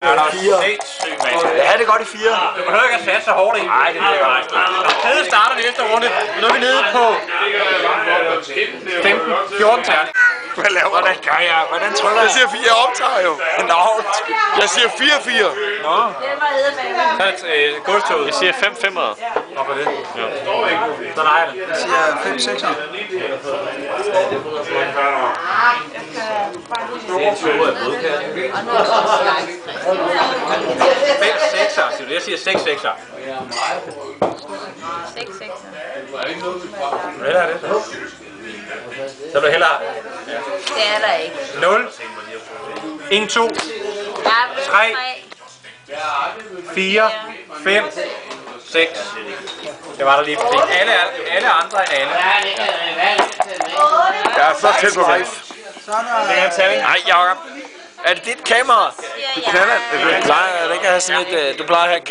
Ja, det er godt i 4. Du behøver ikke at satse så hårdt ind. Nej, det er godt. Tredje starter næste runde. Nu er vi nede på 15-14 terning. Hvad laver du? Hvordan gør jeg? Hvordan trykker jeg? Jeg siger 4, jeg optager jo. Nå. Jeg siger 4-4. Nå. Godstoget. Jeg siger 5-5'ere. Hvorfor det? Ja. Så nej det. Jeg siger 5-6'er. Det er en tur af blodkassen. 5-6'er. Jeg siger 6-6'er. 6-6'er. Hvad er det så? Så vil du hellere... Det er der ikke. 0. 1, 2. 3. 4. 5. 6. Det var der lige fordi alle andre end alle. Jeg er så tæt på væk. Det er en tælling. Nej, Jacob. Er det dit kamera? Du knaller det. Du plejer ikke at have sådan et... Du plejer at have